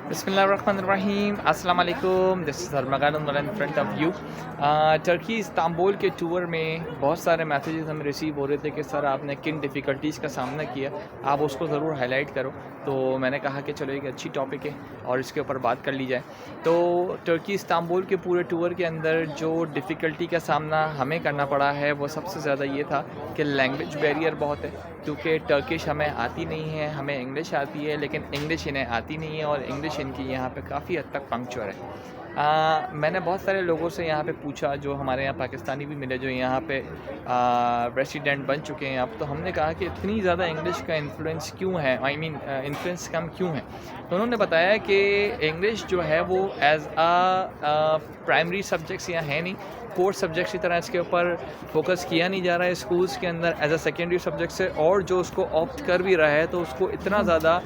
बिस्मिल्लाहिर्रहमानिर्रहीम अस्सलाम वालेकुम। दिस इज़ हरमगान in front of you. Turkey Istanbul के टूर में बहुत सारे मैसेजेस हमें रिसीव हो रहे थे कि सर आपने किन डिफ़िकल्टीज़ का सामना किया, आप उसको ज़रूर हाईलाइट करो। तो मैंने कहा कि चलो एक अच्छी टॉपिक है और इसके ऊपर बात कर ली जाए। तो टर्की इस्तांबुल के पूरे टूर के अंदर जो डिफ़िकल्टी का सामना हमें करना पड़ा है वो सबसे ज़्यादा ये था कि लैंग्वेज बैरियर बहुत है, क्योंकि टर्किश हमें आती नहीं है, हमें इंग्लिश आती है लेकिन इंग्लिश इन्हें आती नहीं है और इंग्लिश इनकी यहाँ पे काफ़ी हद तक पंक्चुअर है। मैंने बहुत सारे लोगों से यहाँ पे पूछा, जो हमारे यहाँ पाकिस्तानी भी मिले जो यहाँ पे रेसिडेंट बन चुके हैं अब, तो हमने कहा कि इतनी ज़्यादा इंग्लिश का इन्फ्लुएंस क्यों है, इन्फ्लुएंस कम क्यों है। तो उन्होंने बताया कि इंग्लिश जो है वो एज़ प्राइमरी सब्जेक्ट्स यहाँ है नहीं, कोर्स सब्जेक्ट्स की तरह इसके ऊपर फोकस किया नहीं जा रहा है स्कूल्स के अंदर एज अ सेकेंडरी सब्जेक्ट से, और जो उसको ऑप्ट कर भी रहा है तो उसको इतना ज़्यादा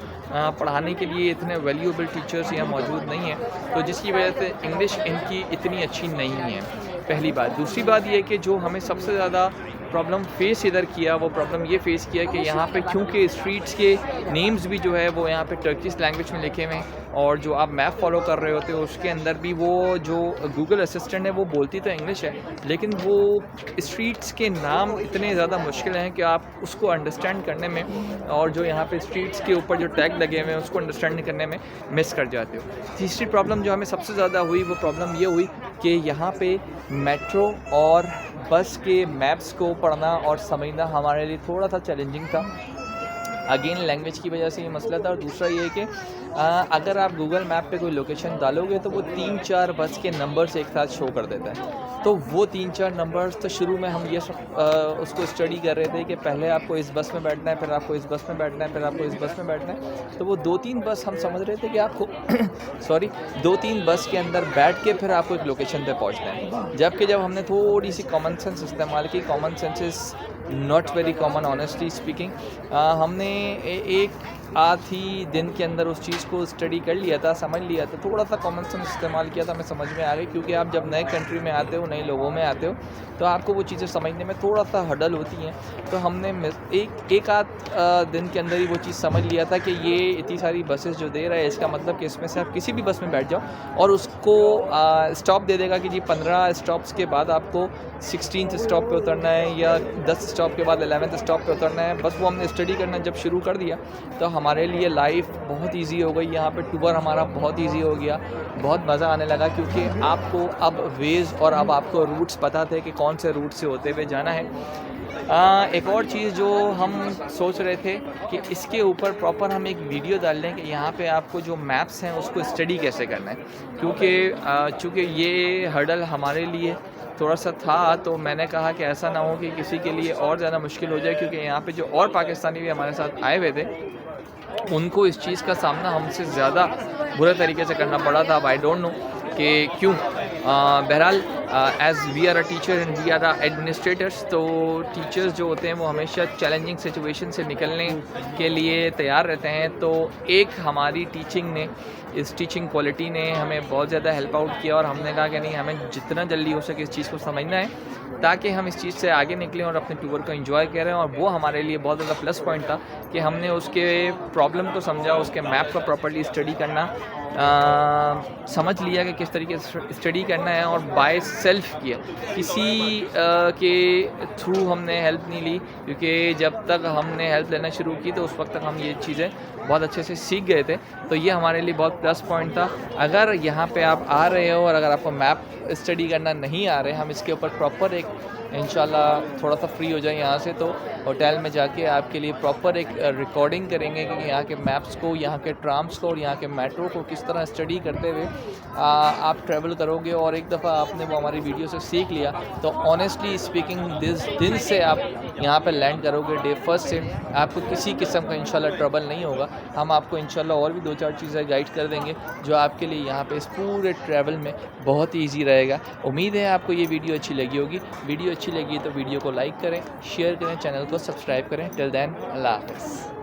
पढ़ाने के लिए इतने वैल्यूएबल टीचर्स यहाँ मौजूद नहीं हैं, तो जिसकी वजह से इंग्लिश इनकी इतनी अच्छी नहीं है, पहली बात। दूसरी बात ये कि जो हमें सबसे ज़्यादा प्रॉब्लम फेस इधर किया, वो प्रॉब्लम ये फेस किया कि यहाँ पे क्योंकि स्ट्रीट्स के नेम्स भी जो है वो यहाँ पे टर्किश लैंग्वेज में लिखे हुए हैं, और जो आप मैप फॉलो कर रहे होते हो उसके अंदर भी वो जो गूगल असिस्टेंट है वो बोलती तो इंग्लिश है, लेकिन वो स्ट्रीट्स के नाम इतने ज़्यादा मुश्किल हैं कि आप उसको अंडरस्टैंड करने में, और जो यहाँ पे स्ट्रीट्स के ऊपर जो टैग लगे हुए हैं उसको अंडरस्टैंड करने में मिस कर जाते हो। तीसरी प्रॉब्लम जो हमें सबसे ज़्यादा हुई वो प्रॉब्लम ये हुई कि यहाँ पे मेट्रो और बस के मैप्स को पढ़ना और समझना हमारे लिए थोड़ा सा चैलेंजिंग था। अगेन लैंग्वेज की वजह से ये मसला था, और दूसरा ये है कि अगर आप गूगल मैप पे कोई लोकेशन डालोगे तो वो 3-4 बस के नंबर्स एक साथ शो कर देता है। तो वो 3-4 नंबर्स, तो शुरू में हम ये उसको स्टडी कर रहे थे कि पहले आपको इस बस में बैठना है, फिर आपको इस बस में बैठना है, फिर आपको इस बस में बैठना है। तो वो 2-3 बस हम समझ रहे थे कि आपको सॉरी 2-3 बस के अंदर बैठ के फिर आपको एक लोकेशन पे पहुंचना है, जबकि जब हमने थोड़ी सी कॉमन सेंस इस्तेमाल की, common sense is not very common honestly speaking, हमने एक आधी दिन के अंदर उस चीज़ को स्टडी कर लिया था, समझ लिया था, थोड़ा सा कॉमन सेंस इस्तेमाल किया था, हमें समझ में आ गई। क्योंकि आप जब नए कंट्री में आते हो, नए लोगों में आते हो, तो आपको वो चीज़ें समझने में थोड़ा सा हडल होती हैं। तो हमने एक आध दिन के अंदर ही वो चीज़ समझ लिया था कि ये इतनी सारी बसेस जो दे रहा है, इसका मतलब कि इसमें से आप किसी भी बस में बैठ जाओ और उसको स्टॉप दे देगा कि जी 15 स्टॉप्स के बाद आपको 16th स्टॉप पे उतरना है, या 10 स्टॉप के बाद 11th स्टॉप पे उतरना है। बस वो हमने स्टडी करना जब शुरू कर दिया तो हमारे लिए लाइफ बहुत इजी हो गई, यहाँ पे टूर हमारा बहुत इजी हो गया, बहुत मज़ा आने लगा, क्योंकि आपको अब वेज़ और अब आपको रूट्स पता थे कि कौन से रूट से होते हुए जाना है। एक और चीज़ जो हम सोच रहे थे कि इसके ऊपर प्रॉपर हम एक वीडियो डाल लें कि यहाँ पे आपको जो मैप्स हैं उसको स्टडी कैसे करना है, क्योंकि चूँकि ये हर्डल हमारे लिए थोड़ा सा था, तो मैंने कहा कि ऐसा ना हो कि किसी के लिए और ज़्यादा मुश्किल हो जाए, क्योंकि यहाँ पे जो और पाकिस्तानी भी हमारे साथ आए हुए थे उनको इस चीज़ का सामना हमसे ज़्यादा बुरे तरीके से करना पड़ा था। अब आई डोंट नो कि क्यों। बहरहाल as we are a teacher and we are a administrators, तो टीचर्स जो होते हैं वो हमेशा चैलेंजिंग सिचुएशन से निकलने के लिए तैयार रहते हैं। तो एक हमारी टीचिंग ने, इस टीचिंग क्वालिटी ने हमें बहुत ज़्यादा हेल्प आउट किया, और हमने कहा कि नहीं, हमें जितना जल्दी हो सके इस चीज़ को समझना है ताकि हम इस चीज़ से आगे निकलें और अपने टूर को एंजॉय करें। और वो हमारे लिए बहुत ज़्यादा प्लस पॉइंट था कि हमने उसके प्रॉब्लम को समझा, उसके मैप को प्रॉपर्ली स्टडी करना समझ लिया कि किस तरीके से स्टडी करना है, और बाय सेल्फ किया, किसी के थ्रू हमने हेल्प नहीं ली, क्योंकि जब तक हमने हेल्प लेना शुरू की तो उस वक्त तक हम ये चीज़ें बहुत अच्छे से सीख गए थे। तो ये हमारे लिए बहुत प्लस पॉइंट था। अगर यहाँ पे आप आ रहे हो और अगर आपको मैप स्टडी करना नहीं आ रहे, हम इसके ऊपर प्रॉपर एक इंशाल्लाह थोड़ा सा फ्री हो जाए यहाँ से, तो होटल में जाके आपके लिए प्रॉपर एक रिकॉर्डिंग करेंगे कि यहाँ के मैप्स को, यहाँ के ट्राम्स को और यहाँ के मेट्रो को किस तरह स्टडी करते हुए आप ट्रैवल करोगे। और एक दफ़ा आपने वो हमारी वीडियो से सीख लिया तो ऑनेस्टली स्पीकिंग जिस दिन से आप यहाँ पर लैंड करोगे, डे फर्स्ट से आपको किसी किस्म का इंशाल्लाह ट्रबल नहीं होगा। हम आपको इंशाल्लाह और भी 2-4 चीज़ें गाइड कर देंगे जो आपके लिए यहाँ पे इस पूरे ट्रैवल में बहुत ही ईजी रहेगा। उम्मीद है आपको ये वीडियो अच्छी लगी होगी। वीडियो अच्छी लगी तो वीडियो को लाइक करें, शेयर करें, चैनल को सब्सक्राइब करें। टिल देन अल्लाह हाफ़िज़।